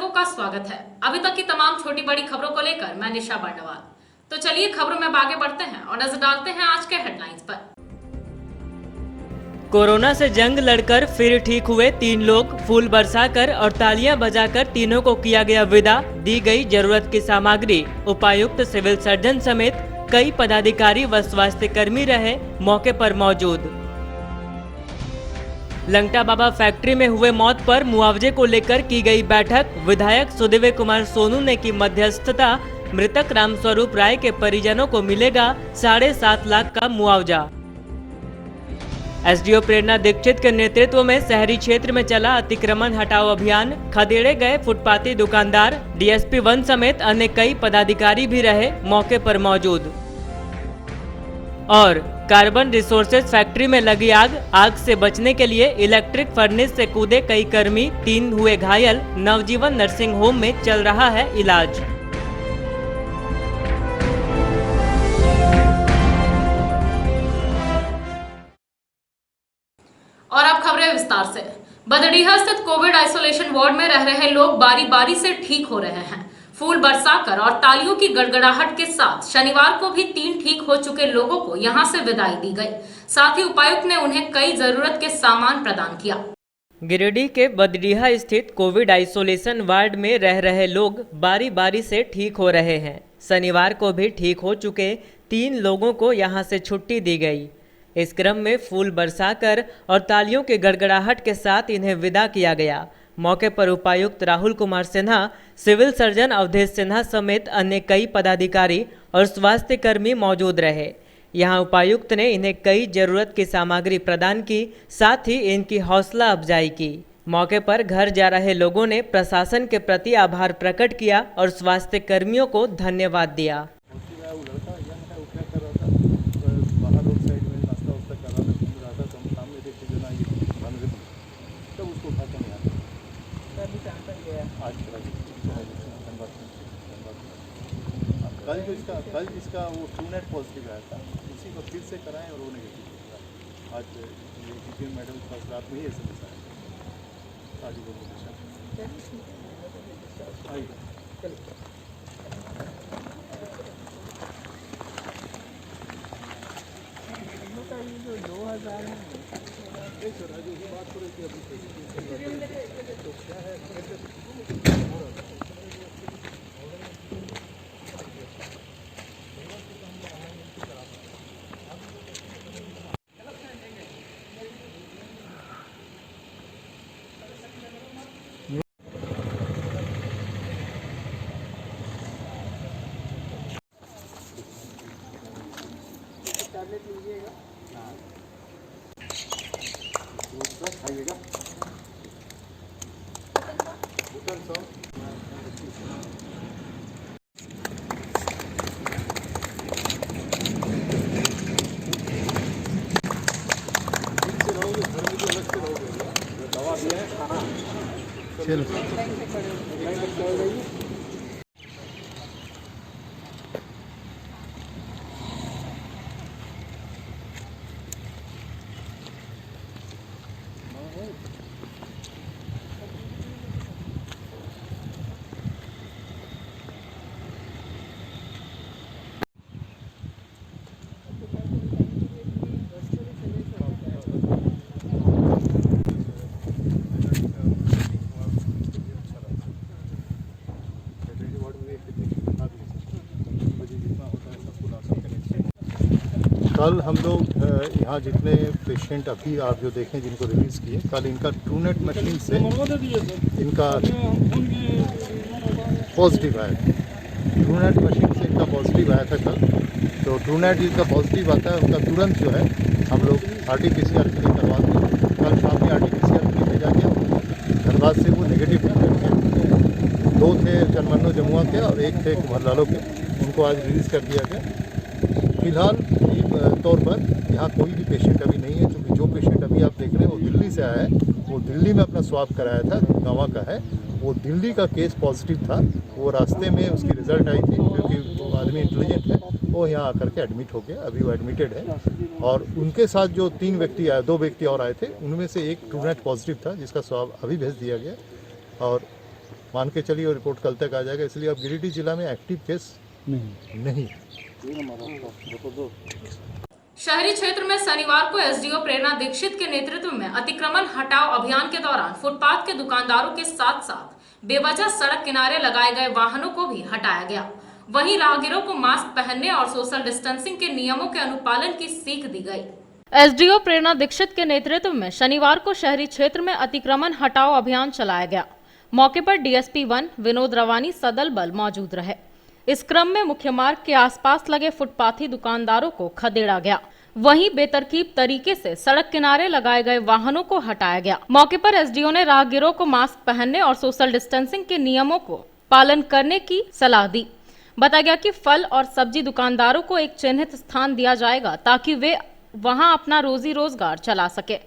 दर्शकों का स्वागत है। अभी तक की तमाम छोटी बड़ी खबरों को लेकर मैं निशा बर्णवाल। तो चलिए खबरों में आगे बढ़ते हैं और नजर डालते हैं आज के हेडलाइंस पर। कोरोना से जंग लड़कर फिर ठीक हुए 3 लोग, फूल बरसाकर और तालियां बजाकर तीनों को किया गया विदा, दी गई जरूरत की सामग्री। उपायुक्त, सिविल सर्जन समेत कई पदाधिकारी व स्वास्थ्य कर्मी रहे मौके पर मौजूद। लंगटा बाबा फैक्ट्री में हुए मौत पर मुआवजे को लेकर की गई बैठक। विधायक सुदेव कुमार सोनू ने की मध्यस्थता। मृतक रामस्वरूप राय के परिजनों को मिलेगा 7.5 लाख का मुआवजा। एसडीओ प्रेरणा दीक्षित के नेतृत्व में शहरी क्षेत्र में चला अतिक्रमण हटाओ अभियान। खदेड़े गए फुटपाती दुकानदार। डीएसपी 1 समेत अन्य कई पदाधिकारी भी रहे मौके पर मौजूद। और कार्बन रिसोर्सेज फैक्ट्री में लगी आग से बचने के लिए इलेक्ट्रिक फर्नेस से कूदे कई कर्मी, 3 हुए घायल। नवजीवन नर्सिंग होम में चल रहा है इलाज। और अब खबरें विस्तार से। बदडीहा स्थित कोविड आइसोलेशन वार्ड में रह रहे लोग बारी बारी से ठीक हो रहे हैं। फूल बरसाकर और तालियों की गड़गड़ाहट के साथ शनिवार को भी 3 ठीक हो चुके लोगों को यहां से विदाई दी गई। साथ ही उपायुक्त ने उन्हें कई जरूरत के सामान प्रदान किया। गिरिडीह के बदडीहा स्थित कोविड आइसोलेशन वार्ड में रह रहे लोग बारी बारी से ठीक हो रहे हैं। शनिवार को भी ठीक हो चुके 3 लोगों को यहां से छुट्टी दी गई। इस क्रम में फूल बरसाकर और तालियों की गड़गड़ाहट के साथ इन्हें विदा किया गया। मौके पर उपायुक्त राहुल कुमार सिन्हा, सिविल सर्जन अवधेश सिन्हा समेत अन्य कई पदाधिकारी और स्वास्थ्य कर्मी मौजूद रहे। यहां उपायुक्त ने इन्हें कई जरूरत की सामग्री प्रदान की, साथ ही इनकी हौसला अफजाई की। मौके पर घर जा रहे लोगों ने प्रशासन के प्रति आभार प्रकट किया और स्वास्थ्य कर्मियों को धन्यवाद दिया। कल इसका वो ट्रूनेट पॉजिटिव आया था, उसी को फिर से कराएं और वो नेगेटिव। आज ये मैडम फर्स्ट रात में ही SMS आया। आज वो जो 2000 बात करो कि अभी तो क्या है। लीजिएगा, खाइएगा। दवा दिया है, खाना चलो। कल हम लोग यहाँ जितने पेशेंट अभी आप जो देखें जिनको रिलीज़ किए, कल इनका ट्रूनेट मशीन से इनका पॉजिटिव आया था। ट्रूनेट मशीन से इनका पॉजिटिव आया था कल। तो ट्रूनेट जिनका पॉजिटिव आता है उनका तुरंत जो है हम लोग RT-PCR के लिए करवा दिए। कल शाम में RT-PCR के लिए भेजा गया। धनबाद से वो नेगेटिव रिपोर्ट थे। 2 थे चनमन्नो जमुआ के और 1 थे कुम्हरलालो के। उनको आज रिलीज़ कर दिया गया। फिलहाल तौर पर यहाँ कोई भी पेशेंट अभी नहीं है, क्योंकि जो पेशेंट अभी आप देख रहे हैं वो दिल्ली से आया है। वो दिल्ली में अपना स्वाब कराया था, गाँव का है। वो दिल्ली का केस पॉजिटिव था। वो रास्ते में उसकी रिजल्ट आई थी, क्योंकि वो आदमी इंटेलिजेंट है। वो यहाँ आकर के एडमिट हो गया, अभी वो एडमिटेड है। और उनके साथ जो 3 व्यक्ति आए, 2 व्यक्ति और आए थे, उनमें से एक ट्रूनेट पॉजिटिव था, जिसका स्वाब अभी भेज दिया गया। और मान के चलिए रिपोर्ट कल तक आ जाएगा, इसलिए अब गिरिडीह जिला में एक्टिव केस नहीं। शहरी क्षेत्र में शनिवार को एसडीओ प्रेरणा दीक्षित के नेतृत्व में अतिक्रमण हटाओ अभियान के दौरान फुटपाथ के दुकानदारों के साथ साथ बेवजह सड़क किनारे लगाए गए वाहनों को भी हटाया गया। वहीं राहगीरों को मास्क पहनने और सोशल डिस्टेंसिंग के नियमों के अनुपालन की सीख दी गई। एसडीओ प्रेरणा दीक्षित के नेतृत्व में शनिवार को शहरी क्षेत्र में अतिक्रमण हटाओ अभियान चलाया गया। मौके पर डीएसपी 1 विनोद रवानी सदल बल मौजूद रहे। इस क्रम में मुख्य मार्ग के आसपास लगे फुटपाथी दुकानदारों को खदेड़ा गया। वहीं बेतरतीब तरीके से सड़क किनारे लगाए गए वाहनों को हटाया गया। मौके पर एसडीओ ने राहगीरों को मास्क पहनने और सोशल डिस्टेंसिंग के नियमों को पालन करने की सलाह दी। बताया गया कि फल और सब्जी दुकानदारों को एक चिन्हित स्थान दिया जाएगा ताकि वे वहां अपना रोजी रोजगार चला सके।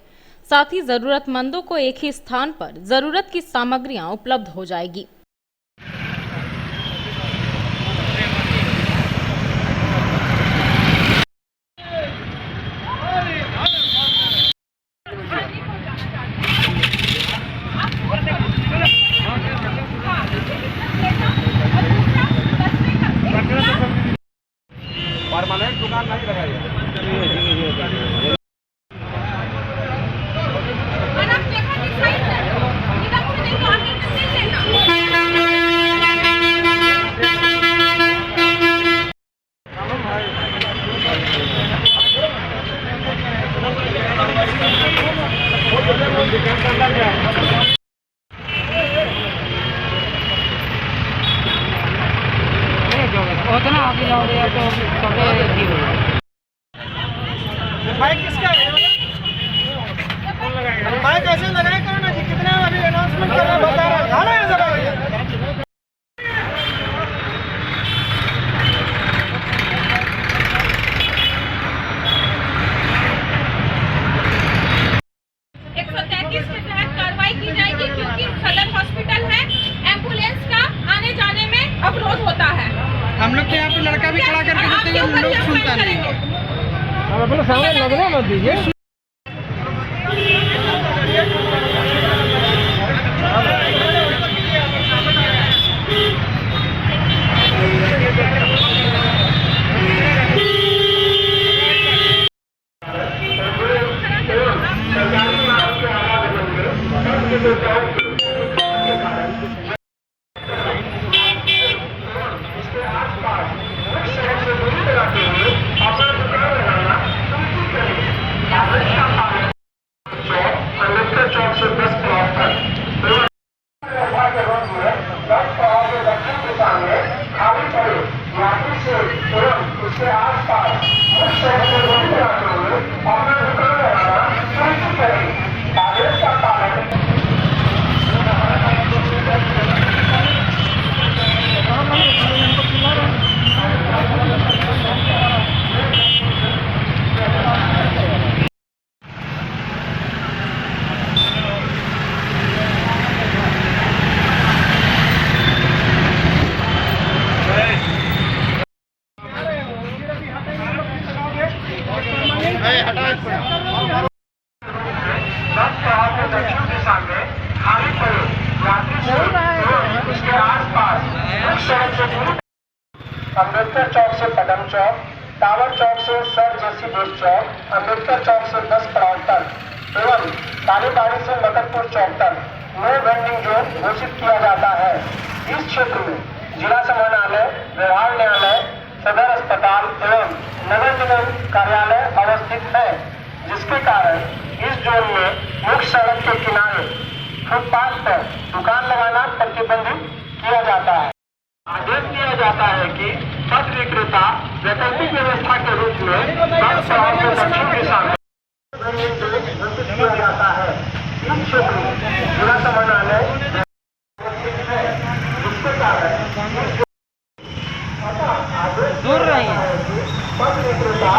साथ ही जरूरतमंदों को एक ही स्थान पर जरूरत की सामग्रियां उपलब्ध हो जाएगी। परमानेंट दुकान नहीं लगाई है। उतना आगे जाओगे तो कपड़े ठीक हो भाई किसका भाई कैसे लगाए करो ना जी, कितना अभी अनाउंसमेंट कर रहा बता रहा गाना है जरा के तहत कार्रवाई की जाएगी क्योंकि सदर हॉस्पिटल है, एम्बुलेंस का आने जाने में अवरोध होता है। हम लोग के यहाँ पे लड़का भी खड़ा करके देते हैं, हम लोग सुनता नहीं है। अपने सामने लगना मत दीजिए। अम्बेडकर चौक से पदम चौक, टावर चौक से सर जेसी बोस चौक, अम्बेडकर चौक से 10 पड़ाव तक एवं कालीबाड़ी से मकरपुर चौक तक नो वेंडिंग जोन घोषित किया जाता है। इस क्षेत्र में जिला समाहरणालय, व्यवहार न्यायालय, सदर अस्पताल एवं नगर निगम कार्यालय अवस्थित है, जिसके कारण इस जोन में मुख्य सड़क के किनारे फुटपाथ पर दुकान लगाना प्रतिबंधित किया जाता है। आदेश दिया जाता है कि पथ विक्रेता वैकल्पिक व्यवस्था के रूप में दक्षिण दिशा में घोषित किया जाता है। इस क्षेत्र में जिला समाहरणालय है, जिसके कारण दूर रही पथ विक्रेता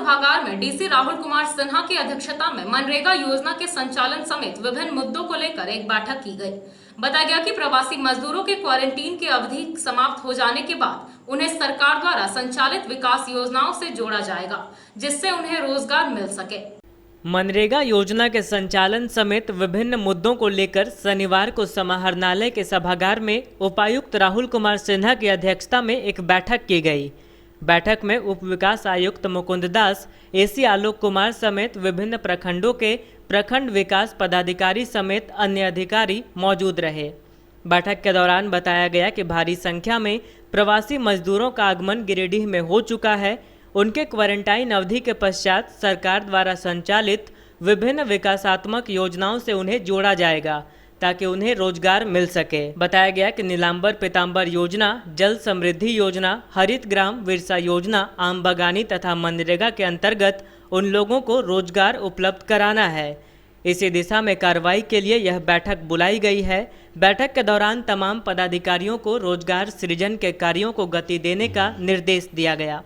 सभागार में डीसी राहुल कुमार सिन्हा की अध्यक्षता में मनरेगा योजना के संचालन समेत विभिन्न मुद्दों को लेकर एक बैठक की गई। बताया गया कि प्रवासी मजदूरों के क्वारंटीन की अवधि समाप्त हो जाने के बाद उन्हें सरकार द्वारा संचालित विकास योजनाओं से जोड़ा जाएगा, जिससे उन्हें रोजगार मिल सके। मनरेगा योजना के संचालन समेत विभिन्न मुद्दों को लेकर शनिवार को समाहरणालय के सभागार में उपायुक्त राहुल कुमार सिन्हा की अध्यक्षता में एक बैठक की गई। बैठक में उप विकास आयुक्त मुकुंद दास, एसी आलोक कुमार समेत विभिन्न प्रखंडों के प्रखंड विकास पदाधिकारी समेत अन्य अधिकारी मौजूद रहे। बैठक के दौरान बताया गया कि भारी संख्या में प्रवासी मजदूरों का आगमन गिरिडीह में हो चुका है। उनके क्वारंटाइन अवधि के पश्चात सरकार द्वारा संचालित विभिन्न विकासात्मक योजनाओं से उन्हें जोड़ा जाएगा ताकि उन्हें रोजगार मिल सके। बताया गया कि नीलांबर पीतांबर योजना, जल समृद्धि योजना, हरित ग्राम विरसा योजना, आम बगानी तथा मनरेगा के अंतर्गत उन लोगों को रोजगार उपलब्ध कराना है। इसी दिशा में कार्रवाई के लिए यह बैठक बुलाई गई है। बैठक के दौरान तमाम पदाधिकारियों को रोजगार सृजन के कार्यों को गति देने का निर्देश दिया गया।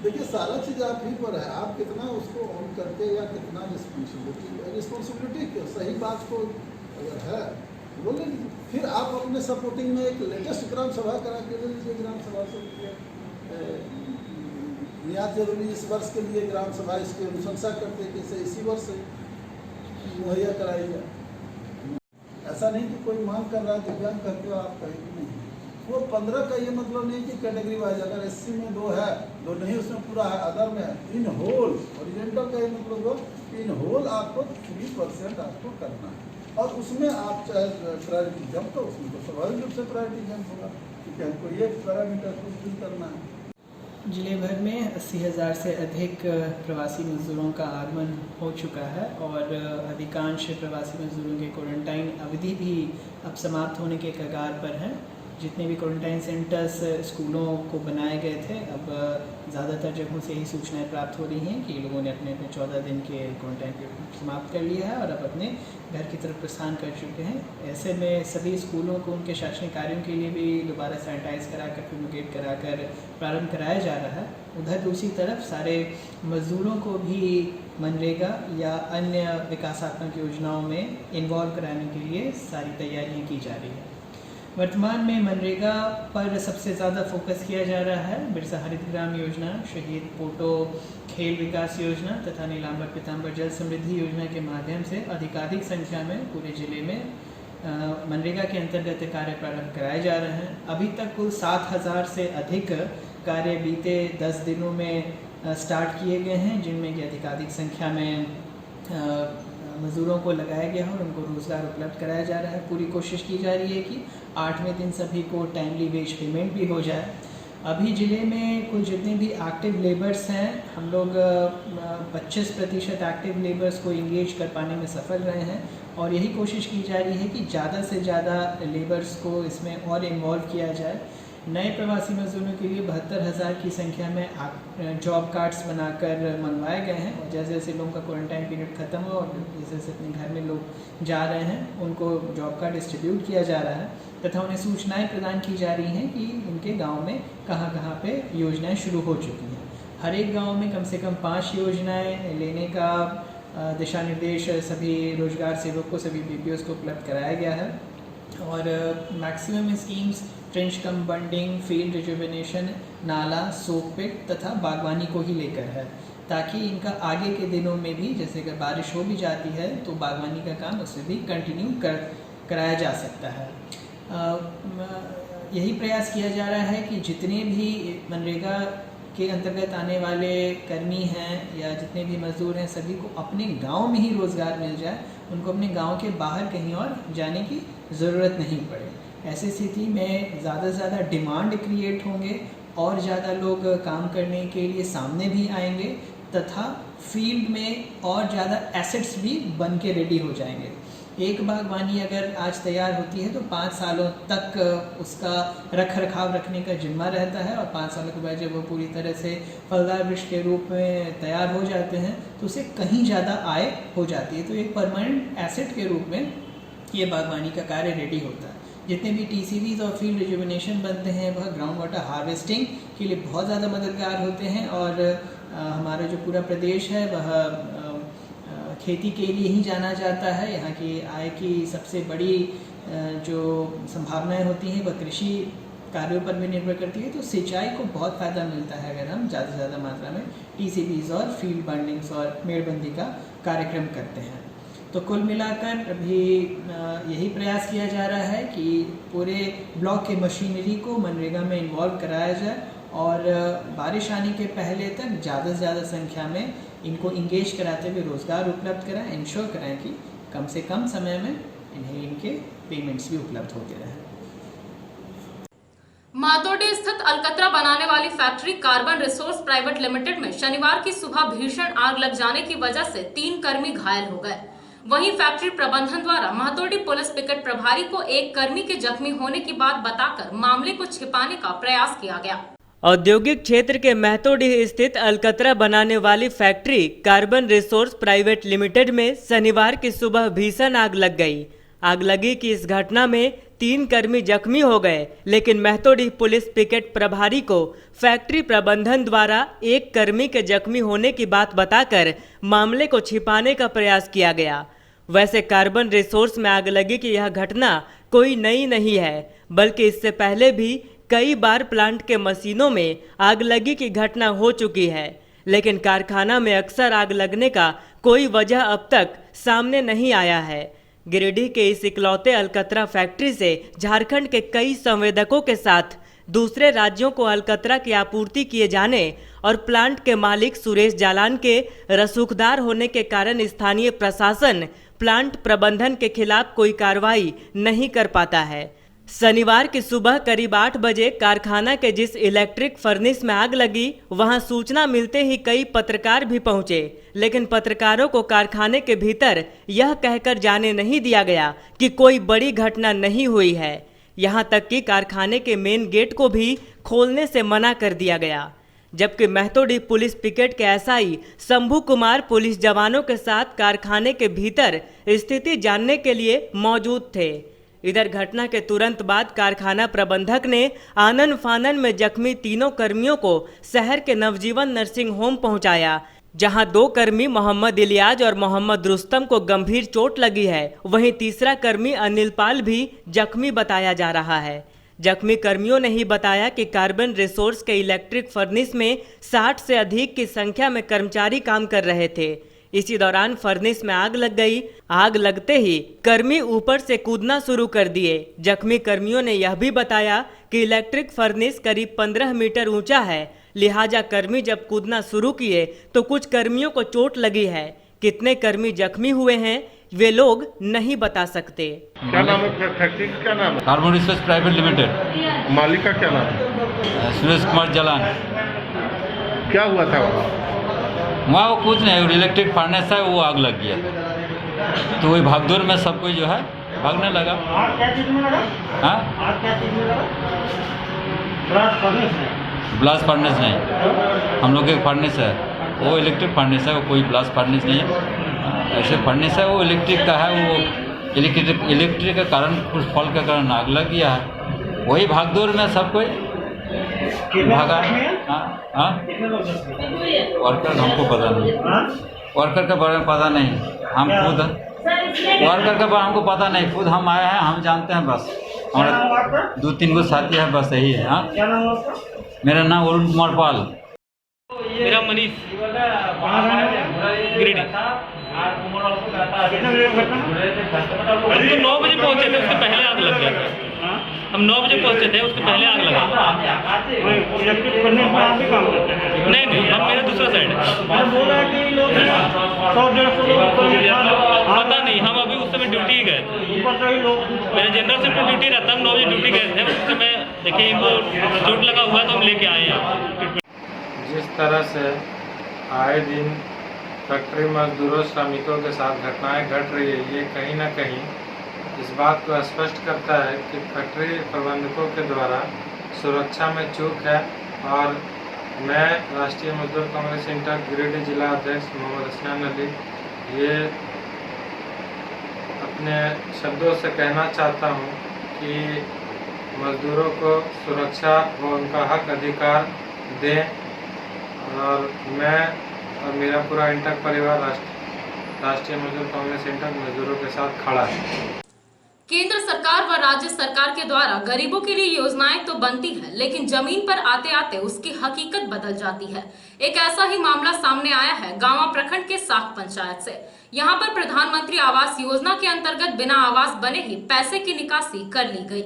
देखिए, सारा चीज़ आप ही पर है, आप कितना उसको ऑन करके या कितना रिस्पॉन्सिबिलिटी सही बात को अगर है बोले, फिर आप अपने सपोर्टिंग में एक लेटेस्ट ग्राम सभा करा के ले लीजिए। ग्राम सभा से नियात जरूरी इस वर्ष के लिए ग्राम सभा इसकी अनुशंसा करते कि इसे इसी वर्ष मुहैया कराई जाए। ऐसा नहीं कि कोई मांग कर रहा है दिव्यांग करके आप कहेंगे नहीं। वो 15 का ये मतलब नहीं कि कैटेगरी वाइज अगर एससी में 2 है, 2 नहीं उसमें पूरा है, अदर में है, इन होल ओरिजेंटल का ये मतलब हो कि इन होल आपको 3% आपको करना है और उसमें आप चाहे प्रायोरिटी जंप तो उसमें तो स्वाभाविक रूप से प्रायोरिटी जंप होगा क्योंकि हमको ये पैरामीटर फुलफिल करना है। जिले भर में 80,000 से अधिक प्रवासी मजदूरों का आगमन हो चुका है और अधिकांश प्रवासी मजदूरों के क्वारंटाइन अवधि भी अब समाप्त होने के कगार पर हैं। जितने भी क्वारंटाइन सेंटर्स स्कूलों को बनाए गए थे, अब ज़्यादातर जगहों से यही सूचनाएं प्राप्त हो रही हैं कि लोगों ने अपने 14 दिन के क्वारंटाइन पीरियड समाप्त कर लिया है और अब अपने घर की तरफ प्रस्थान कर चुके हैं। ऐसे में सभी स्कूलों को उनके शैक्षणिक कार्यों के लिए भी दोबारा सैनिटाइज कराकर फ्यूमिगेट कराकर प्रारंभ कराया जा रहा है। उधर दूसरी तरफ सारे मजदूरों को भी मनरेगा या अन्य विकासात्मक योजनाओं में इन्वॉल्व कराने के लिए सारी तैयारियाँ की जा रही है। वर्तमान में मनरेगा पर सबसे ज़्यादा फोकस किया जा रहा है बिरसा हरित ग्राम योजना, शहीद पोटो खेल विकास योजना तथा नीलांबर पीतांबर जल समृद्धि योजना के माध्यम से अधिकाधिक संख्या में पूरे जिले में मनरेगा के अंतर्गत कार्य प्रारंभ कराए जा रहे हैं। अभी तक कुल 7,000 से अधिक कार्य बीते 10 दिनों में स्टार्ट किए गए हैं, जिनमें कि अधिकाधिक संख्या में मज़दूरों को लगाया गया है और उनको रोज़गार उपलब्ध कराया जा रहा है। पूरी कोशिश की जा रही है कि 8वें दिन सभी को टाइमली वेज पेमेंट भी हो जाए। अभी ज़िले में कुल जितने भी एक्टिव लेबर्स हैं, हम लोग 25% एक्टिव लेबर्स को इंगेज कर पाने में सफल रहे हैं और यही कोशिश की जा रही है कि ज़्यादा से ज़्यादा लेबर्स को इसमें और इन्वॉल्व किया जाए। नए प्रवासी मजदूरों के लिए 72,000 की संख्या में जॉब कार्ड्स बनाकर मंगवाए गए हैं और जैसे जैसे लोगों का क्वारंटाइन पीरियड ख़त्म हो और जैसे जैसे अपने घर में लोग जा रहे हैं उनको जॉब कार्ड डिस्ट्रीब्यूट किया जा रहा है तथा उन्हें सूचनाएं प्रदान की जा रही हैं कि उनके गांव में कहां कहां पे योजनाएं शुरू हो चुकी हैं। हर एक गाँव में कम से कम 5 योजनाएँ लेने का दिशा निर्देश सभी रोजगार सेवक को, सभी BPOs को उपलब्ध कराया गया है और मैक्सिमम स्कीम्स ट्रेंच कम बंडिंग, फील्ड रिजुविनेशन, नाला, सोक पिट तथा बागवानी को ही लेकर है ताकि इनका आगे के दिनों में भी जैसे अगर बारिश हो भी जाती है तो बागवानी का काम उससे भी कंटिन्यू कराया जा सकता है। यही प्रयास किया जा रहा है कि जितने भी मनरेगा के अंतर्गत आने वाले कर्मी हैं या जितने भी मजदूर हैं सभी को अपने गांव में ही रोज़गार मिल जाए, उनको अपने गांव के बाहर कहीं और जाने की ज़रूरत नहीं पड़े। ऐसी स्थिति में ज़्यादा से ज़्यादा डिमांड क्रिएट होंगे और ज़्यादा लोग काम करने के लिए सामने भी आएंगे तथा फील्ड में और ज़्यादा एसेट्स भी बन के रेडी हो जाएंगे। एक बागवानी अगर आज तैयार होती है तो 5 सालों तक उसका रख रखाव रखने का जिम्मा रहता है और 5 सालों के बाद जब वो पूरी तरह से फलदार वृक्ष के रूप में तैयार हो जाते हैं तो उसे कहीं ज़्यादा आय हो जाती है। तो एक परमानेंट एसेट के रूप में ये बागवानी का कार्य रेडी होता है। जितने भी TCVs और फील्ड रिजुविनेशन बनते हैं वह ग्राउंड वाटर हार्वेस्टिंग के लिए बहुत ज़्यादा मददगार होते हैं। और हमारा जो पूरा प्रदेश है वह खेती के लिए ही जाना जाता है। यहाँ की आय की सबसे बड़ी जो संभावनाएं होती हैं वह कृषि कार्यों पर भी निर्भर करती है। तो सिंचाई को बहुत फ़ायदा मिलता है अगर हम ज़्यादा से ज़्यादा मात्रा में TCVs और फील्ड बंडिंग्स और मेड़बंदी का कार्यक्रम करते हैं। तो कुल मिलाकर अभी यही प्रयास किया जा रहा है कि पूरे ब्लॉक के मशीनरी को मनरेगा में इन्वॉल्व कराया जाए और बारिश आने के पहले तक ज़्यादा से ज़्यादा संख्या में इनको इंगेज कराते हुए रोज़गार उपलब्ध कराएं, इंश्योर कराएं कि कम से कम समय में इन्हें इनके पेमेंट्स भी उपलब्ध होते रहें। मातोडी स्थित अलकतरा बनाने वाली factory carbon resource private limited में शनिवार की सुबह भीषण आग लग जाने की वजह से 3 कर्मी घायल हो गए। वहीं फैक्ट्री प्रबंधन द्वारा मातोडी पुलिस पिकेट प्रभारी को एक कर्मी के जख्मी होने की बात बताकर मामले को छिपाने का प्रयास किया गया। औद्योगिक क्षेत्र के महतोडी स्थित अलकतरा बनाने वाली factory carbon resource private limited में शनिवार की सुबह भीषण आग लग गई। आग लगी कि इस घटना में 3 कर्मी जख्मी हो गए, लेकिन महतोडी पुलिस पिकेट प्रभारी को फैक्ट्री प्रबंधन द्वारा एक कर्मी के जख्मी होने की बात बताकर मामले को छिपाने का प्रयास किया गया। वैसे कार्बन रिसोर्स में आग लगी कि यह घटना कोई नई नहीं है, बल्कि इससे पहले भी कई बार प्लांट के मशीनों में आग लगी की घटना हो चुकी है, लेकिन कारखाना में अक्सर आग लगने का कोई वजह अब तक सामने नहीं आया है। गिरिडीह के इस इकलौते अलकतरा फैक्ट्री से झारखंड के कई संवेदकों के साथ दूसरे राज्यों को अलकतरा की आपूर्ति किए जाने और प्लांट के मालिक सुरेश जालान के रसूखदार होने के कारण स्थानीय प्रशासन प्लांट प्रबंधन के खिलाफ कोई कार्रवाई नहीं कर पाता है। शनिवार की सुबह करीब 8 बजे कारखाना के जिस इलेक्ट्रिक फर्नेस में आग लगी, वहां सूचना मिलते ही कई पत्रकार भी पहुंचे, लेकिन पत्रकारों को कारखाने के भीतर यह कहकर जाने नहीं दिया गया कि कोई बड़ी घटना नहीं हुई है। यहां तक कि कारखाने के मेन गेट को भी खोलने से मना कर दिया गया, जबकि महतोडी पुलिस पिकेट के SI शंभू कुमार पुलिस जवानों के साथ कारखाने के भीतर स्थिति जानने के लिए मौजूद थे। इधर घटना के तुरंत बाद कारखाना प्रबंधक ने आनन फानन में जख्मी तीनों कर्मियों को शहर के नवजीवन नर्सिंग होम पहुंचाया, जहां 2 कर्मी मोहम्मद इलियाज और मोहम्मद रुस्तम को गंभीर चोट लगी है। वहीं तीसरा कर्मी अनिल पाल भी जख्मी बताया जा रहा है। जख्मी कर्मियों ने ही बताया कि कार्बन रिसोर्स के इलेक्ट्रिक फर्नेस में 60 से अधिक की संख्या में कर्मचारी काम कर रहे थे। इसी दौरान फर्नेस में आग लग गई। आग लगते ही कर्मी ऊपर से कूदना शुरू कर दिए। जख्मी कर्मियों ने यह भी बताया कि इलेक्ट्रिक फर्नेस करीब 15 मीटर ऊंचा है, लिहाजा कर्मी जब कूदना शुरू किए तो कुछ कर्मियों को चोट लगी है। कितने कर्मी जख्मी हुए हैं वे लोग नहीं बता सकते। क्या नाम है फैक्ट्री का? क्या नाम है? Carbon resource private limited. मालिक का क्या नाम है? सुरेश कुमार जालान। क्या हुआ था वहाँ? वो कुछ नहीं, इलेक्ट्रिक फर्नेस है, वो आग लग गया, तो वही भागदौड़ में सब कोई जो है भागने लगा। आग क्या चीज में लगा? हाँ, आग क्या चीज में लगा? ब्लास्ट फर्नेस है। ब्लास्ट फर्नेस नहीं, हम लोग के फर्नेस है, वो इलेक्ट्रिक फर्नेस है, वो कोई ब्लास्ट फर्नेस नहीं है। ऐसे फर्नेस है, वो इलेक्ट्रिक का है, वो इलेक्ट्रिक के कारण कुछ फॉल्ट के कारण आग लग गया है। वही भागदौड़ में सब कोई भागा। हाँ, वर्कर हमको पता नहीं, वर्कर के बारे में पता नहीं, हम खुद वर्कर के बारे में हमको पता नहीं, खुद हम आए हैं, हम जानते हैं बस। हमारे 2-3 गो साथी है, बस यही है। हाँ, मेरा नाम अरुण कुमार पाल। मेरा मनीष गिरिडीह। हम तो 9 बजे पहुंचे थे, उसके पहले आग लग गया था। हम 9 बजे पहुंचे थे, उसके पहले आग लगा। नहीं, हम मेरा दूसरा साइड है। पता नहीं, हम अभी उस समय ड्यूटी गए थे। मेरा जनरल शिफ्ट ड्यूटी रहता, हम 9 बजे ड्यूटी गए थे। उस समय देखिए इनको चोट लगा हुआ, तो हम लेके आए यहाँ। जिस तरह से आए दिन फैक्ट्री मजदूरों श्रमिकों के साथ घटनाएं घट रही है, ये कहीं ना कहीं इस बात को स्पष्ट करता है कि फैक्ट्री प्रबंधकों के द्वारा सुरक्षा में चूक है। और मैं राष्ट्रीय मजदूर कांग्रेस इंटर गिरिडीह जिला अध्यक्ष मोहम्मद हसनैन अली ये अपने शब्दों से कहना चाहता हूँ कि मजदूरों को सुरक्षा व उनका हक अधिकार दें और मैं और मेरा पूरा इंटक परिवार राष्ट्रीय मजदूर कांग्रेस इंटक मजदूरों के साथ खड़ा है। केंद्र सरकार व राज्य सरकार के द्वारा गरीबों के लिए योजनाएं तो बनती है, लेकिन जमीन पर आते आते उसकी हकीकत बदल जाती है। एक ऐसा ही मामला सामने आया है गांवा प्रखंड के साख पंचायत से। यहां पर प्रधानमंत्री आवास योजना के अंतर्गत बिना आवास बने ही पैसे की निकासी कर ली गई।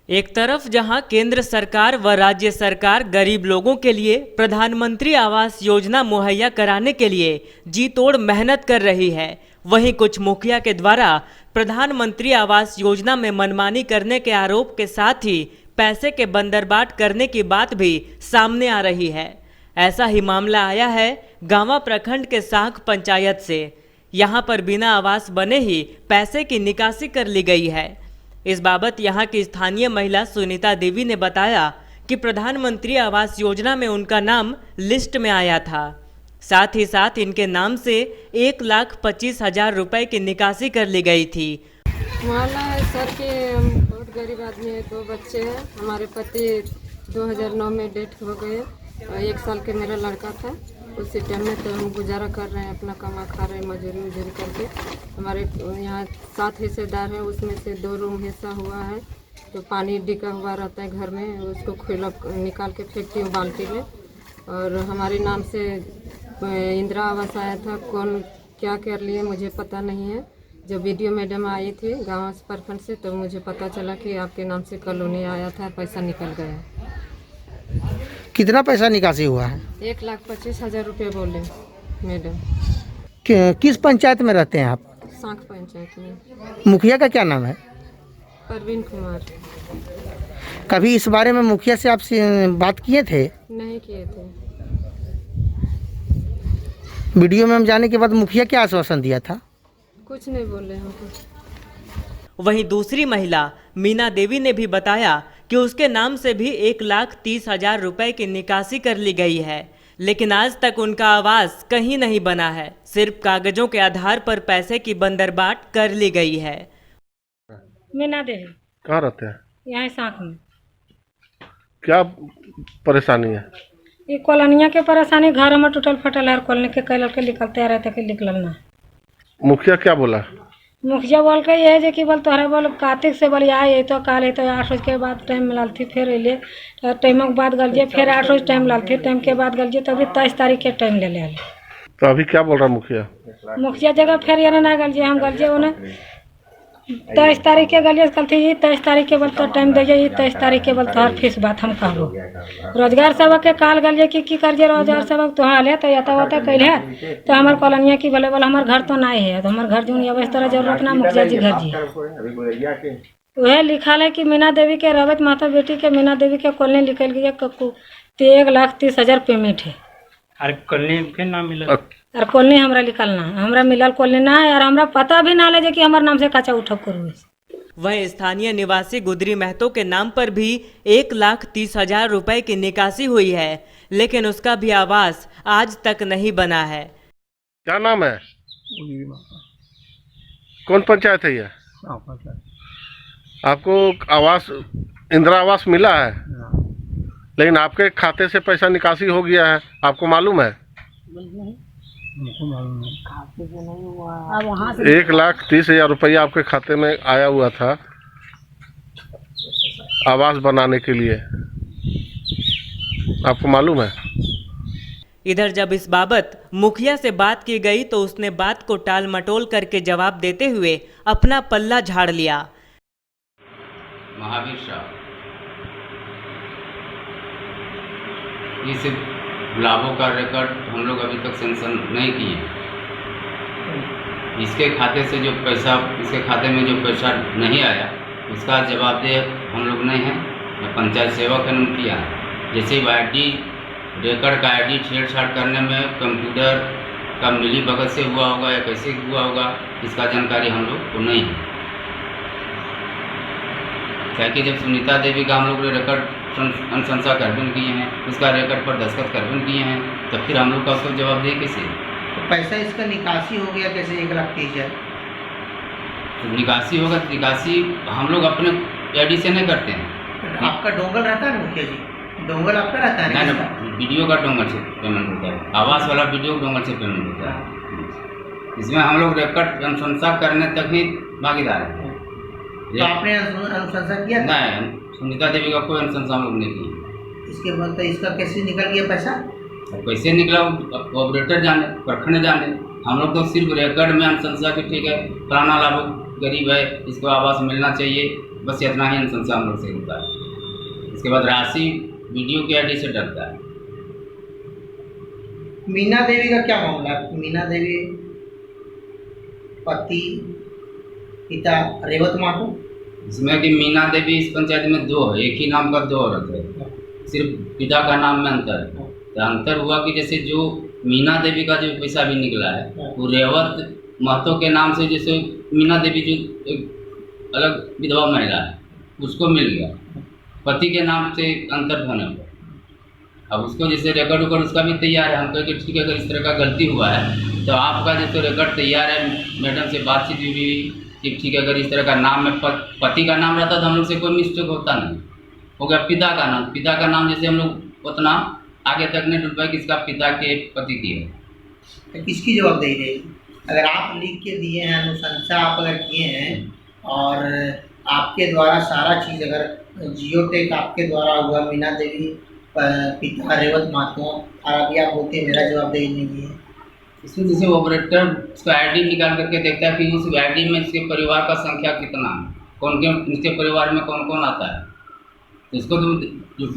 एक तरफ जहां केंद्र सरकार व राज्य सरकार गरीब लोगों के लिए प्रधानमंत्री आवास योजना मुहैया कराने के लिए जी तोड़ मेहनत कर रही है, वहीं कुछ मुखिया के द्वारा प्रधानमंत्री आवास योजना में मनमानी करने के आरोप के साथ ही पैसे के बंदरबाट करने की बात भी सामने आ रही है। ऐसा ही मामला आया है गांवा प्रखंड के साख पंचायत से। यहां पर बिना आवास बने ही पैसे की निकासी कर ली गई है। इस बाबत यहां की स्थानीय महिला सुनीता देवी ने बताया कि प्रधानमंत्री आवास योजना में उनका नाम लिस्ट में आया था। साथ ही साथ इनके नाम से 1,25,000 रुपए की निकासी कर ली गई थी। मामला है सर कि हम बहुत गरीब आदमी है, 2 बच्चे हैं। हमारे पति 2009 में डेथ हो गए और 1 साल के मेरा लड़का था। उसी टाइम में तो हम गुजारा कर रहे हैं, अपना कमा खा रहे हैं मजदूरी करके। हमारे यहाँ 7 हिस्सेदार हैं, उसमें से 2 रूम हिस्सा हुआ है तो पानी डिका हुआ रहता है घर में, उसको खुला निकाल के फेंकती हूँ बाल्टी में। और हमारे नाम से इंदिरा आवास आया था, कौन क्या कर लिए मुझे पता नहीं है। जब वीडियो मैडम आई थी गाँव प्रखंड से तो मुझे पता चला कि आपके नाम से कॉलोनी आया था, पैसा निकल गया। कितना पैसा निकासी हुआ है? 1,25,000 रुपये बोले मैडम। किस पंचायत में रहते हैं आप? साख पंचायत में। मुखिया का क्या नाम है? परवीन कुमार। कभी इस बारे में मुखिया से आपसे बात किए थे? नहीं किए थे। वीडियो में हम जाने के बाद मुखिया क्या आश्वासन दिया था? कुछ नहीं बोले हमको। वहीं दूसरी महिला मीना देवी ने भी बताया कि उसके नाम से भी 1,30,000 रुपए की निकासी कर ली गई है, लेकिन आज तक उनका आवास कहीं नहीं बना है। सिर्फ कागजों के आधार पर पैसे की बंदरबाट कर ली गई है। मीना देवी। कहाँ रहते हैं? यहाँ साख में। क्या परेशानी है? ये कॉलोनिया के परेशानी, घर में टूटल फटल है, कॉलोनी के कलर के निकलते रहते कि निकलल ना। मुखिया क्या बोला? मुखिया बोल के ये जे कि बोल तोहरा बोल कार्तिक से बोलिए आए तो काल तो 8 रोज के बाद टाइम मिलल थी, फिर अइले टाइम के बाद गलिए, फिर 8 रोज टाइम मिलल थी, टाइम के बाद गलिए तो अभी 23 तारीख के टाइम ले ले। तो अभी क्या बोल रहा मुखिया? मुखिया जगह फिर ये ना गलिए, हम गलिए उन्हें 23 तारीख के गलिए कल थी, 23 तारीख के बोल तो टाइम दीजिए, 23 तारीख के बोल तोहर फीस बात हम कहबो। रोजगार सेवक के काल गलिए कि करिए रोजगार सेवक तो हाँ ले तो याता होता कैल है तो हमारे कॉलोनिया की बोले बोला हमारे घर तो नहीं है, तो हमारे घर जो नहीं इस तरह जरूरत ना मुखिया जी घर जी वह लिखा है कि मीना देवी के रवत माता बेटी के मीना देवी के कॉलोनी निकल गई तो 1,30,000 पेमेंट है। अरे कॉलोनी के नाम मिला और कॉलोनी हमरा निकलना, हमरा मिलल कॉलोनी ना है और हमरा पता भी ना ले कि हमारे नाम से कच्चा उठक करूँ। वहीं स्थानीय निवासी गुदरी महतो के नाम पर भी 1,30,000 रुपए की निकासी हुई है, लेकिन उसका भी आवास आज तक नहीं बना है। क्या नाम है? कौन पंचायत है ये? आपको आवास इंदिरा आवास मिला है, लेकिन आपके खाते से पैसा निकासी हो गया है, आपको मालूम है? 1,30,000 रुपया आपके खाते में आया हुआ था आवास बनाने के लिए, आपको मालूम है? इधर जब इस बाबत मुखिया से बात की गई तो उसने बात को टाल मटोल करके जवाब देते हुए अपना पल्ला झाड़ लिया। महावीर शाह, ये सिर्फ गुलाबों का रिकॉर्ड हम लोग अभी तक सेंक्शन नहीं किए। इसके खाते से जो पैसा, इसके खाते में जो पैसा नहीं आया उसका जवाबदेह हम लोग नहीं हैं, पंचायत सेवक ने किया है। जैसे ID रिकॉर्ड का ID छेड़छाड़ करने में कंप्यूटर का मिली भगत से हुआ होगा या कैसे हुआ होगा, इसका जानकारी हम लोग को नहीं है। क्या कि जब सुनीता देवी का हम लोग ने रिकॉर्ड अनुशंसा करबन किए हैं, उसका रिकॉर्ड पर दस्तखत करबन किए हैं, तो फिर हम लोग का उसको जवाब दे कैसे? तो पैसा इसका निकासी हो गया कैसे 1,30,000? तो निकासी होगा, निकासी हम लोग अपने एडी से नहीं करते हैं। आपका डोंगल रहता है मुखिया जी, डोंगल आपका रहता है नहीं ना? ना, वीडियो का डोंगल से पेमेंट होता है, आवास वाला वीडियो डोंगल से पेमेंट होता है। इसमें हम लोग रिकॉर्ड अनुशंसा करने तक ही भागीदार हैं। तो आपने अनुशंसा किया? नहीं, सुनीता देवी का कोई अनुशंसा हम लोग नहीं की। इसके बाद तो इसका कैसे निकल गया पैसा? कैसे निकला ऑपरेटर जाने, प्रखंड जाने। हम लोग तो सिर्फ रिकॉर्ड में अनुशंसा की ठीक है फलाना लाभुक गरीब है, इसको आवास मिलना चाहिए, बस इतना ही अनुशंसा हम लोग से होता है। इसके बाद राशि वीडियो के आईडी से डरता है। मीना देवी का क्या मामला है? मीना देवी पति पिता रेवत माटू, इसमें कि मीना देवी इस पंचायत में दो है, एक ही नाम का दो औरत है, सिर्फ पिता का नाम में अंतर है। तो अंतर हुआ कि जैसे जो मीना देवी का जो पैसा भी निकला है वो रेवत महतो के नाम से, जैसे मीना देवी जो एक अलग विधवा महिला है उसको मिल गया पति के नाम से अंतर होने पर। अब उसको जैसे रिकॉर्ड उकॉर्ड उसका भी तैयार है। हम कहें कि ठीक है अगर इस तरह का गलती हुआ है तो आपका जैसे रिकॉर्ड तैयार है, मैडम से बातचीत भी कि ठीक है अगर इस तरह का नाम में पति का नाम रहता तो हम लोग से कोई मिस्टेक होता नहीं। हो गया पिता का नाम, पिता का नाम जैसे हम लोग उतना आगे तक नहीं ढूंढ पाए कि इसका पिता के पति की है। तो किसकी जवाबदेही रहेगी? अगर आप लिख के दिए हैं, अनुशंसा आप अगर किए हैं और आपके द्वारा सारा चीज़ अगर जियोटेक आपके द्वारा हुआ, मीना देवी पिता रेवत मातो, और अभी आप बोलते हैं मेरा जवाबदेही नहीं है। इसमें जैसे ऑपरेटर उसका आईडी निकाल करके देखता है कि उस आईडी में इसके परिवार का संख्या कितना है, कौन कौन इसके परिवार में कौन कौन आता है। तो इसको तो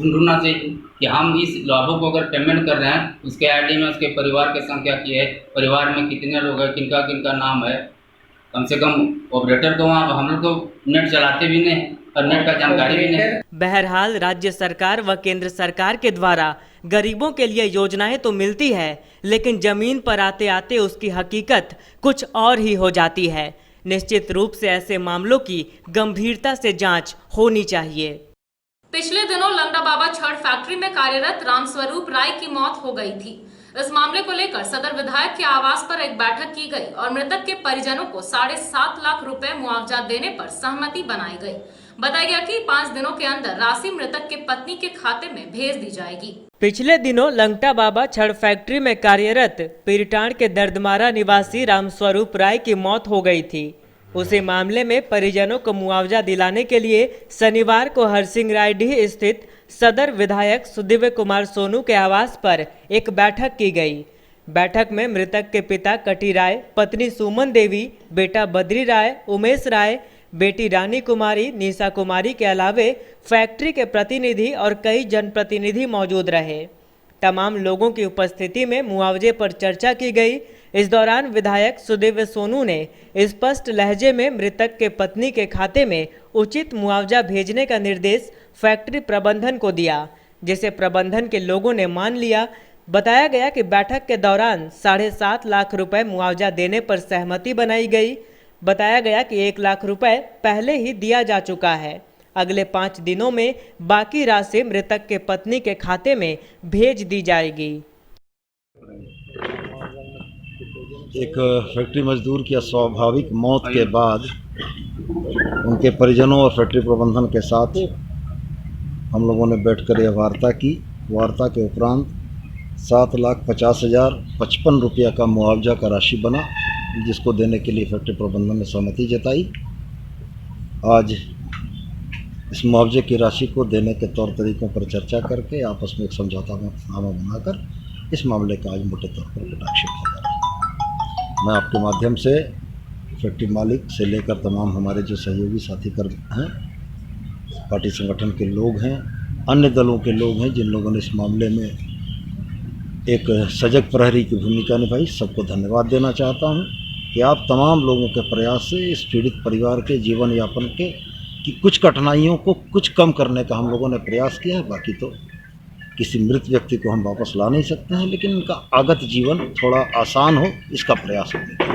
ढूंढना चाहिए कि हम इस लाभों को अगर पेमेंट कर रहे हैं उसके आईडी में उसके परिवार की संख्या की है, परिवार में कितने लोग हैं, किनका किनका नाम है। कम से कम ऑपरेटर को वहाँ हम लोग तो नेट चलाते भी नहीं और नेट का जानकारी भी नहीं। बहरहाल राज्य सरकार व केंद्र सरकार के द्वारा गरीबों के लिए योजनाएं तो मिलती है, लेकिन जमीन पर आते आते उसकी हकीकत कुछ और ही हो जाती है। निश्चित रूप से ऐसे मामलों की गंभीरता से जांच होनी चाहिए। पिछले दिनों लंगड़ा बाबा छड़ फैक्ट्री में कार्यरत रामस्वरूप राय की मौत हो गई थी। इस मामले को लेकर सदर विधायक के आवास पर एक बैठक की गई और मृतक के परिजनों को 7.5 लाख रुपए मुआवजा देने पर सहमति बनाई गई। बताया गया कि 5 दिनों के अंदर राशि मृतक के पत्नी के खाते में भेज दी जाएगी। पिछले दिनों लंगड़ा बाबा छड़ फैक्ट्री में कार्यरत पीरटाण के दर्दमारा निवासी रामस्वरूप राय की मौत हो गई थी। उसी मामले में परिजनों को मुआवजा दिलाने के लिए शनिवार को हरसिंगरायडीह स्थित सदर विधायक सुदिव्य कुमार सोनू के आवास पर एक बैठक की गई। बैठक में मृतक के पिता कटी राय, पत्नी सुमन देवी, बेटा बद्री राय, उमेश राय, बेटी रानी कुमारी, निशा कुमारी के अलावे फैक्ट्री के प्रतिनिधि और कई जनप्रतिनिधि मौजूद रहे। तमाम लोगों की उपस्थिति में मुआवजे पर चर्चा की गई। इस दौरान विधायक सुदिव्य सोनू ने स्पष्ट लहजे में मृतक के पत्नी के खाते में उचित मुआवजा भेजने का निर्देश फैक्ट्री प्रबंधन को दिया, जिसे प्रबंधन के लोगों ने मान लिया। बताया गया कि बैठक के दौरान 7.5 लाख रुपए मुआवजा देने पर सहमति बनाई गई। बताया गया कि 1 लाख रुपए पहले ही दिया जा चुका है। अगले 5 दिनों में बाकी राशि मृतक के पत्नी के खाते में भेज दी जाएगी। एक फैक्ट्री मजदूर की अस्वाभाविक मौत के बाद उनके परिजनों और फैक्ट्री प्रबंधन के साथ हम लोगों ने बैठकर यह वार्ता की। वार्ता के उपरांत 7,50,055 रुपया का मुआवजा का राशि बना, जिसको देने के लिए फैक्ट्री प्रबंधन ने सहमति जताई। आज इस मुआवजे की राशि को देने के तौर तरीकों पर चर्चा करके आपस में एक समझौतानामा बनाकर इस मामले का आज मोटे तौर पर कटाक्षेप होगा। मैं आपके माध्यम से फैक्ट्री मालिक से लेकर तमाम हमारे जो सहयोगी साथी कर हैं, पार्टी संगठन के लोग हैं, अन्य दलों के लोग हैं जिन लोगों ने इस मामले में एक सजग प्रहरी की भूमिका निभाई, सबको धन्यवाद देना चाहता हूं कि आप तमाम लोगों के प्रयास से इस पीड़ित परिवार के जीवन यापन के की कुछ कठिनाइयों को कुछ कम करने का हम लोगों ने प्रयास किया है। बाकी तो किसी मृत व्यक्ति को हम वापस ला नहीं सकते हैं, लेकिन उनका आगत जीवन थोड़ा आसान हो, इसका प्रयास होगा।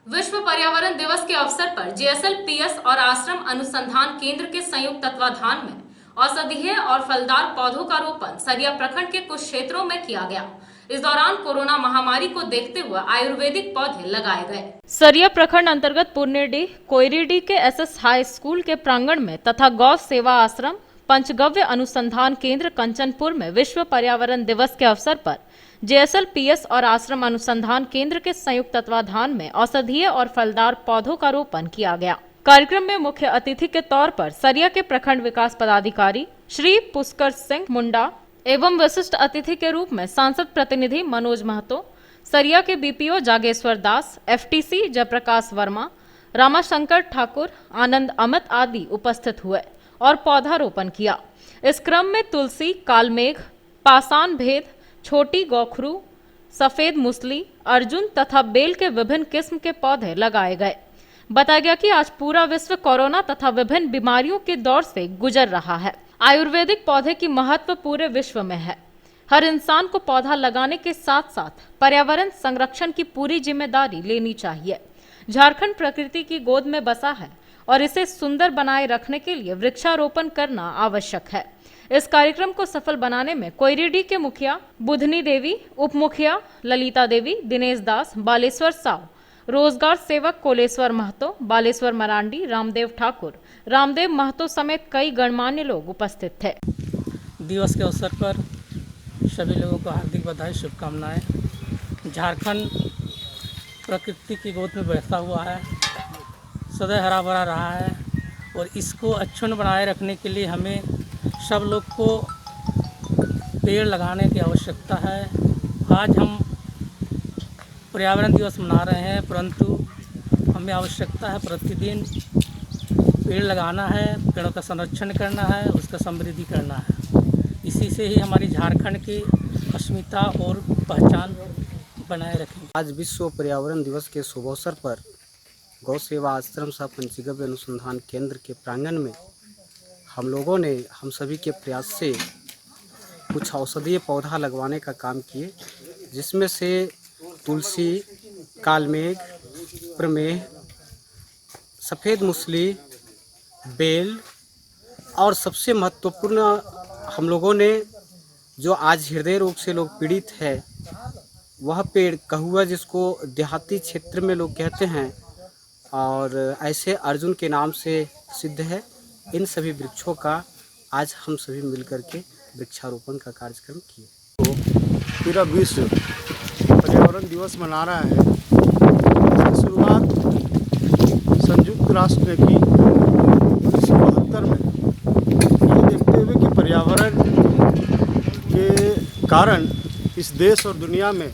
विश्व पर्यावरण दिवस के अवसर पर जेएसएल पीएस और आश्रम अनुसंधान केंद्र के संयुक्त तत्वाधान में औषधीय और फलदार पौधों का रोपण सरिया प्रखंड के कुछ क्षेत्रों में किया गया। इस दौरान कोरोना महामारी को देखते हुए आयुर्वेदिक पौधे लगाए गए। सरिया प्रखंड अंतर्गत पुर्नेडी कोयरीडी के एसएस हाई स्कूल के प्रांगण में तथा गौ सेवा आश्रम पंचगव्य अनुसंधान केंद्र कंचनपुर में विश्व पर्यावरण दिवस के अवसर पर JSLPS और आश्रम अनुसंधान केंद्र के संयुक्त तत्वाधान में औषधीय और फलदार पौधों का रोपण किया गया। कार्यक्रम में मुख्य अतिथि के तौर पर सरिया के प्रखंड विकास पदाधिकारी श्री पुष्कर सिंह मुंडा एवं विशिष्ट अतिथि के रूप में सांसद प्रतिनिधि मनोज महतो, सरिया के BPO जागेश्वर दास, FTC जयप्रकाश वर्मा, रामाशंकर ठाकुर, आनंद अमित आदि उपस्थित हुए और पौधारोपण किया। इस क्रम में तुलसी, कालमेघ, पाषाण भेद, छोटी गौखरू, सफेद मुसली, अर्जुन तथा बेल के विभिन्न किस्म के पौधे लगाए गए। बताया गया कि आज पूरा विश्व कोरोना तथा विभिन्न बीमारियों के दौर से गुजर रहा है। आयुर्वेदिक पौधे की महत्व पूरे विश्व में है। हर इंसान को पौधा लगाने के साथ साथ पर्यावरण संरक्षण की पूरी जिम्मेदारी लेनी चाहिए। झारखंड प्रकृति की गोद में बसा है और इसे सुंदर बनाए रखने के लिए वृक्षारोपण करना आवश्यक है। इस कार्यक्रम को सफल बनाने में कोयरीडी के मुखिया बुधनी देवी, उप मुखिया ललिता देवी, दिनेश दास, बालेश्वर साव, रोजगार सेवक कोलेश्वर महतो, बालेश्वर मरांडी, रामदेव ठाकुर, रामदेव महतो समेत कई गणमान्य लोग उपस्थित थे। दिवस के अवसर पर सभी लोगों को हार्दिक बधाई, शुभकामनाएं। झारखंड प्रकृति की गोद में बैठा हुआ है, सदैव हरा भरा रहा है और इसको अक्षुण्ण बनाए रखने के लिए हमें सब लोग को पेड़ लगाने की आवश्यकता है। आज हम पर्यावरण दिवस मना रहे हैं, परंतु हमें आवश्यकता है प्रतिदिन पेड़ लगाना है, पेड़ों का संरक्षण करना है, उसका समृद्धि करना है। इसी से ही हमारी झारखंड की अस्मिता और पहचान बनाए रखेंगे। आज विश्व पर्यावरण दिवस के शुभ अवसर पर गौ सेवा आश्रम सह पंचगव्य अनुसंधान केंद्र के प्रांगण में हम सभी के प्रयास से कुछ औषधीय पौधा लगवाने का काम किए, जिसमें से तुलसी, कालमेघ, प्रमेह, सफ़ेद मुसली, बेल और सबसे महत्वपूर्ण हम लोगों ने जो आज हृदय रोग से लोग पीड़ित है वह पेड़ कहुआ, जिसको देहाती क्षेत्र में लोग कहते हैं और ऐसे अर्जुन के नाम से प्रसिद्ध है, इन सभी वृक्षों का आज हम सभी मिलकर के वृक्षारोपण का कार्यक्रम किए। तो पूरा विश्व पर्यावरण दिवस मना रहा है। इसकी शुरुआत संयुक्त राष्ट्र ने की 1972 में, ये देखते हुए कि पर्यावरण के कारण इस देश और दुनिया में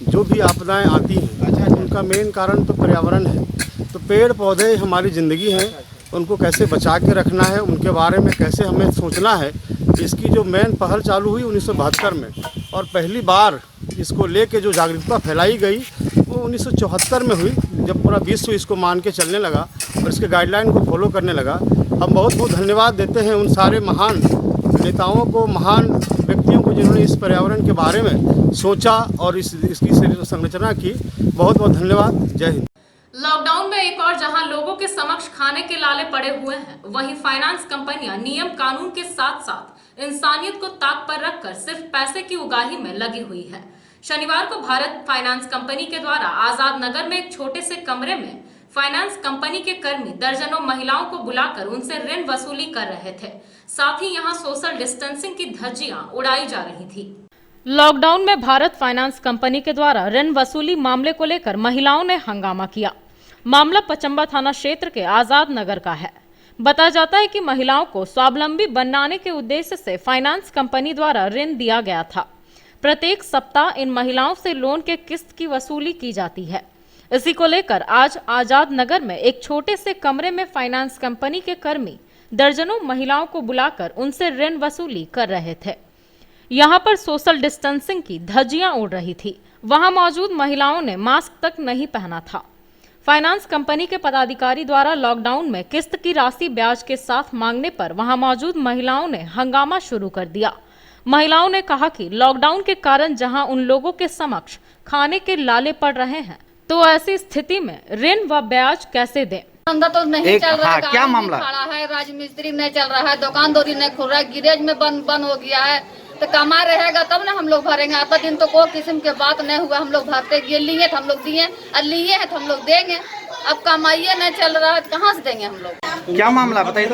जो भी आपदाएं आती हैं उनका मेन कारण तो पर्यावरण है। तो पेड़ पौधे हमारी ज़िंदगी हैं, उनको कैसे बचा के रखना है, उनके बारे में कैसे हमें सोचना है। इसकी जो मेन पहल चालू हुई 1972 में और पहली बार इसको लेके जो जागरूकता फैलाई गई वो 1974 में हुई, जब पूरा विश्व इसको मान के चलने लगा और इसके गाइडलाइन को फॉलो करने लगा। हम बहुत बहुत धन्यवाद देते हैं उन सारे महान नेताओं को, महान व्यक्तियों को जिन्होंने इस पर्यावरण के बारे में सोचा और इसकी संरचना की। बहुत बहुत धन्यवाद। जय हिंद। लॉकडाउन में एक और जहां लोगों के समक्ष खाने के लाले पड़े हुए हैं, वहीं फाइनेंस कंपनियां नियम कानून के साथ साथ इंसानियत को ताक पर रखकर सिर्फ पैसे की उगाही में लगी हुई है। शनिवार को भारत फाइनेंस कंपनी के द्वारा आजाद नगर में एक छोटे से कमरे में फाइनेंस कंपनी के कर्मी दर्जनों महिलाओं को बुलाकर उनसे ऋण वसूली कर रहे थे। साथ ही यहां सोशल डिस्टेंसिंग की धज्जियां उड़ाई जा रही थी। लॉकडाउन में भारत फाइनेंस कंपनी के द्वारा ऋण वसूली मामले को लेकर महिलाओं ने हंगामा किया। मामला पचंबा थाना क्षेत्र के आजाद नगर का है। बताया जाता है कि महिलाओं को स्वावलंबी बनाने के उद्देश्य से फाइनेंस कंपनी द्वारा ऋण दिया गया था। प्रत्येक सप्ताह इन महिलाओं से लोन के किस्त की वसूली की जाती है। इसी को लेकर आज आजाद नगर में एक छोटे से कमरे में फाइनेंस कंपनी के कर्मी दर्जनों महिलाओं को बुलाकर उनसे ऋण वसूली कर रहे थे। यहाँ पर सोशल डिस्टेंसिंग की धज्जियां उड़ रही थी। वहां मौजूद महिलाओं ने मास्क तक नहीं पहना था। फाइनेंस कंपनी के पदाधिकारी द्वारा लॉकडाउन में किस्त की राशि ब्याज के साथ मांगने पर वहां मौजूद महिलाओं ने हंगामा शुरू कर दिया। महिलाओं ने कहा कि लॉकडाउन के कारण जहां उन लोगों के समक्ष खाने के लाले पड़ रहे हैं, तो ऐसी स्थिति में ऋण व ब्याज कैसे दें। धंधा तो नहीं चल रहा है, क्या मामला खड़ा है, राजमिस्त्री नहीं चल रहा है, दुकान दौरी नहीं खुल रहा है, गिरेज में बंद हो गया है, तो कमा रहेगा तब ना हम लोग भरेंगे। आता दिन तो कोई किस्म के बात नहीं हुआ, हम लोग भरते गए, लिए तो हम लोग दिए और लिए हैं तो हम लोग देंगे। अब कमाइए नहीं चल रहा है तो कहाँ से देंगे हम लोग। क्या मामला बताइए तो।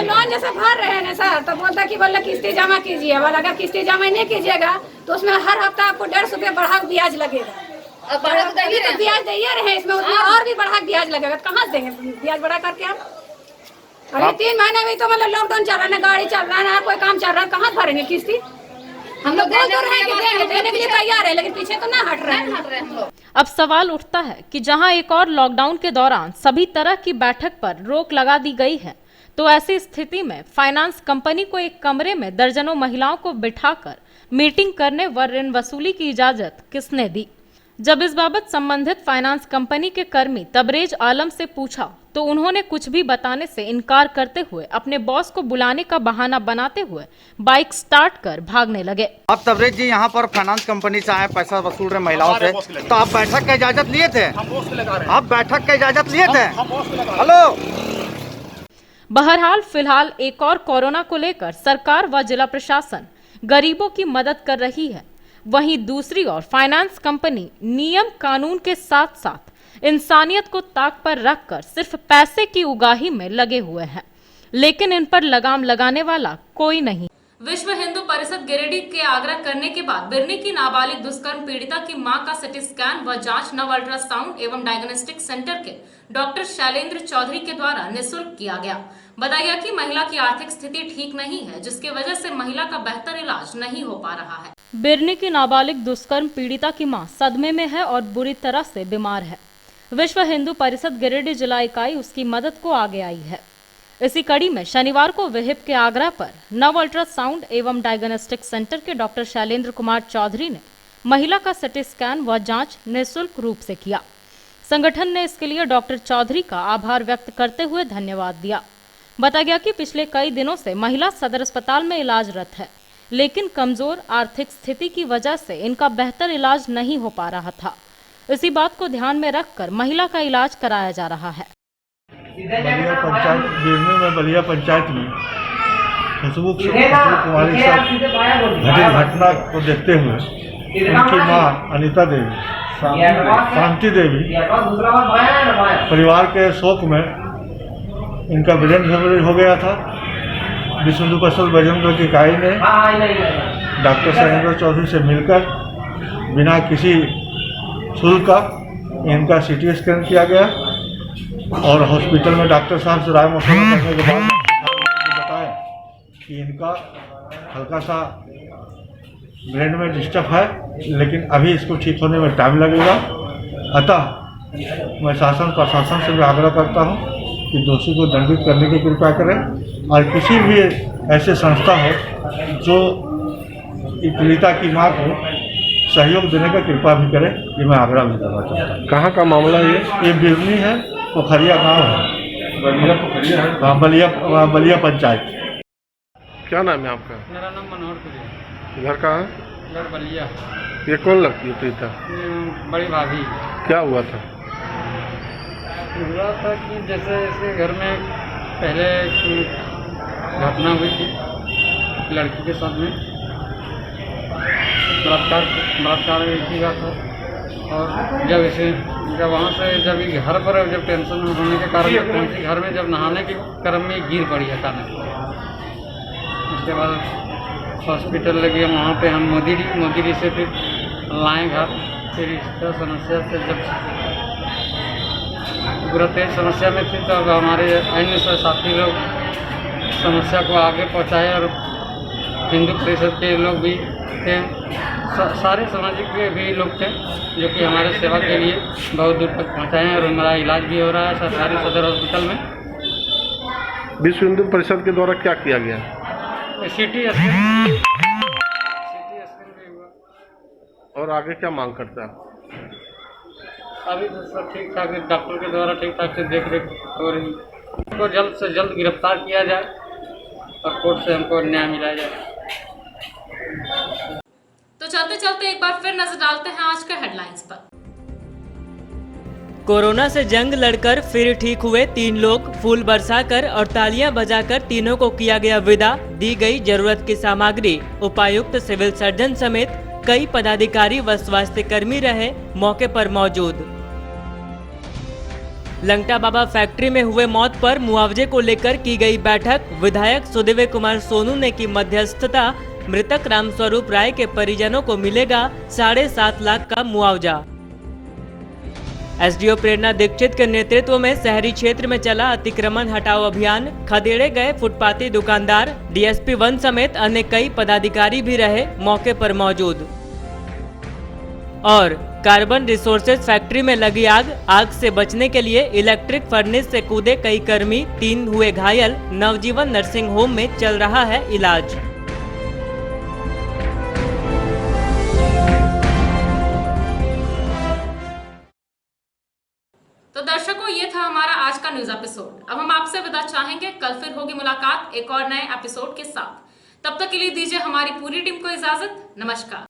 लोन जैसे भर रहे हैं ना सर, तो बोलता कि बोला किस्ती जमा कीजिए, वाला अगर किस्ती जमा नहीं कीजिएगा तो उसमें हर हफ्ता आपको 150 रुपये बढ़ा ब्याज लगेगा। अब बढ़ा तो ब्याज दे रहे, इसमें उसमें और भी बढ़ा ब्याज लगेगा, तो कहाँ से देंगे ब्याज बढ़ा करके आप। अरे 3 महीने में तो मतलब लॉकडाउन चल रहा है ना, गाड़ी चल रहा है ना, कोई काम चल रहा है, कहाँ भरेंगे किस्ती। हम लोग देने के लिए तैयार है, लेकिन पीछे तो ना हट रहे हैं। अब सवाल उठता है कि जहां एक और लॉकडाउन के दौरान सभी तरह की बैठक पर रोक लगा दी गई है, तो ऐसी स्थिति में फाइनेंस कंपनी को एक कमरे में दर्जनों महिलाओं को बिठाकर मीटिंग करने व ऋण वसूली की इजाजत किसने दी। जब इस बाबत संबंधित फाइनेंस कंपनी के कर्मी तबरेज आलम से पूछा तो उन्होंने कुछ भी बताने से इनकार करते हुए अपने बॉस को बुलाने का बहाना बनाते हुए बाइक स्टार्ट कर भागने लगे। आप तबरेज जी यहाँ पर फाइनेंस कंपनी से आए, पैसा वसूल रहे महिलाओं से, तो आप बैठक का इजाजत लिए थे? आप बैठक का इजाजत लिए थे? हेलो। बहरहाल फिलहाल एक और कोरोना को लेकर सरकार व जिला प्रशासन गरीबों की मदद कर रही है, वहीं दूसरी ओर फाइनेंस कंपनी नियम कानून के साथ साथ इंसानियत को ताक पर रखकर सिर्फ पैसे की उगाही में लगे हुए हैं, लेकिन इन पर लगाम लगाने वाला कोई नहीं। विश्व हिंदू परिषद गिरिडीह के आग्रह करने के बाद बिरनी की नाबालिग दुष्कर्म पीड़िता की मां का सिटी स्कैन व जांच नव अल्ट्रासाउंड एवं डायग्नोस्टिक सेंटर के डॉक्टर शैलेंद्र चौधरी के द्वारा निःशुल्क किया गया। बताया कि महिला की आर्थिक स्थिति ठीक नहीं है, जिसकी वजह से महिला का बेहतर इलाज नहीं हो पा रहा है। बिरनी की नाबालिग दुष्कर्म पीड़िता की मां सदमे में है और बुरी तरह से बीमार है। विश्व हिंदू परिषद गिरिडीह जिला इकाई उसकी मदद को आगे आई है। इसी कड़ी में शनिवार को विहिप के आग्रह पर नव अल्ट्रासाउंड एवं डायग्नोस्टिक सेंटर के डॉक्टर शैलेंद्र कुमार चौधरी ने महिला का सिटी स्कैन व जांच निःशुल्क रूप से किया। संगठन ने इसके लिए डॉक्टर चौधरी का आभार व्यक्त करते हुए धन्यवाद दिया। बताया गया कि पिछले कई दिनों से महिला सदर अस्पताल में इलाजरत है, लेकिन कमजोर आर्थिक स्थिति की वजह से इनका बेहतर इलाज नहीं हो पा रहा था। इसी बात को ध्यान में रखकर महिला का इलाज कराया जा रहा है। बलिया पंचायत बिरनी में बलिया पंचायत में खुशबू कुमारी साहब घटित घटना को देखते हुए उनकी मां अनीता देवी, शांति देवी परिवार के शोक में इनका ब्रेन हेमरेज हो गया था। विश्व हिंदू परिषद बजरंग दल की इकाई ने डॉक्टर शैलेंद्र चौधरी से मिलकर बिना किसी शुल्क का इनका सिटी स्कैन किया गया और हॉस्पिटल में डॉक्टर साहब से राय मशवरा करने के बाद बताया कि इनका हल्का सा ब्रेन में डिस्टर्ब है, लेकिन अभी इसको ठीक होने में टाइम लगेगा। अतः मैं शासन प्रशासन से भी आग्रह करता हूं कि दोषी को दंडित करने की कृपा करें और किसी भी ऐसे संस्था हो जो पीड़िता की मां को सहयोग देने का कृपा भी करें, ये मैं आग्रह भी करना चाहता हूँ। कहाँ का मामला है ये बिरनी है, पोखरिया गांव है, हाँ बलिया पंचायत। क्या नाम है आपका? मेरा नाम मनोहर पुरी। घर कहाँ है? घर बलिया। ये कौन लगती है प्रीता? बड़ी भाभी। क्या हुआ था? हुआ था कि जैसे घर में पहले घटना हुई थी लड़की के साथ में, बलात्कार किया था। और जब वहाँ से जब घर पर जब टेंशन होने के कारण जब पहुँची घर में, जब नहाने के क्रम में गिर पड़ी अचानक। उसके बाद हॉस्पिटल लगे, वहाँ पे हम मोदी से फिर लाए घर। फिर इस समस्या से जब पूरा तेज समस्या में थी, तब हमारे अन्य साथी लोग समस्या को आगे पहुँचाए और हिंदू परिषद के लोग भी थे, सारे सामाजिक भी लोग थे जो कि हमारे सेवा के लिए बहुत दूर तक पहुँचाए हैं और हमारा इलाज भी हो रहा है सरकारी सदर हॉस्पिटल में। विश्व हिंदू परिषद के द्वारा क्या किया गया? सिटी स्कैन भी हुआ। और आगे क्या मांग करते हैं? अभी तो सब ठीक ठाक, डॉक्टर के द्वारा ठीक ठाक से देख रेख हो रही। उनको जल्द से जल्द गिरफ्तार किया जाए और कोर्ट से हमको न्याय मिलाया जाए। तो चलते चलते एक बार फिर नजर डालते हैं आज के हेडलाइंस पर। कोरोना से जंग लड़कर फिर ठीक हुए 3 लोग, फूल बरसाकर और तालियां बजाकर तीनों को किया गया विदा, दी गई जरूरत की सामग्री। उपायुक्त, सिविल सर्जन समेत कई पदाधिकारी व स्वास्थ्य कर्मी रहे मौके पर मौजूद। लंगटा बाबा फैक्ट्री में हुए मौत पर मुआवजे को लेकर की गई बैठक। विधायक सुदेव कुमार सोनू ने की मध्यस्थता। मृतक रामस्वरूप राय के परिजनों को मिलेगा 7.5 लाख का मुआवजा। एसडीओ प्रेरणा दीक्षित के नेतृत्व में शहरी क्षेत्र में चला अतिक्रमण हटाओ अभियान। खदेड़े गए फुटपाती दुकानदार। डीएसपी 1 समेत अन्य कई पदाधिकारी भी रहे मौके पर मौजूद। और कार्बन रिसोर्सेज फैक्ट्री में लगी आग से बचने के लिए इलेक्ट्रिक फर्नेस से कूदे कई कर्मी, 3 हुए घायल। नवजीवन नर्सिंग होम में चल रहा है इलाज। तो दर्शकों, ये था हमारा आज का न्यूज एपिसोड। अब हम आपसे विदा चाहेंगे। कल फिर होगी मुलाकात एक और नए एपिसोड के साथ। तब तक के लिए दीजिए हमारी पूरी टीम को इजाजत। नमस्कार।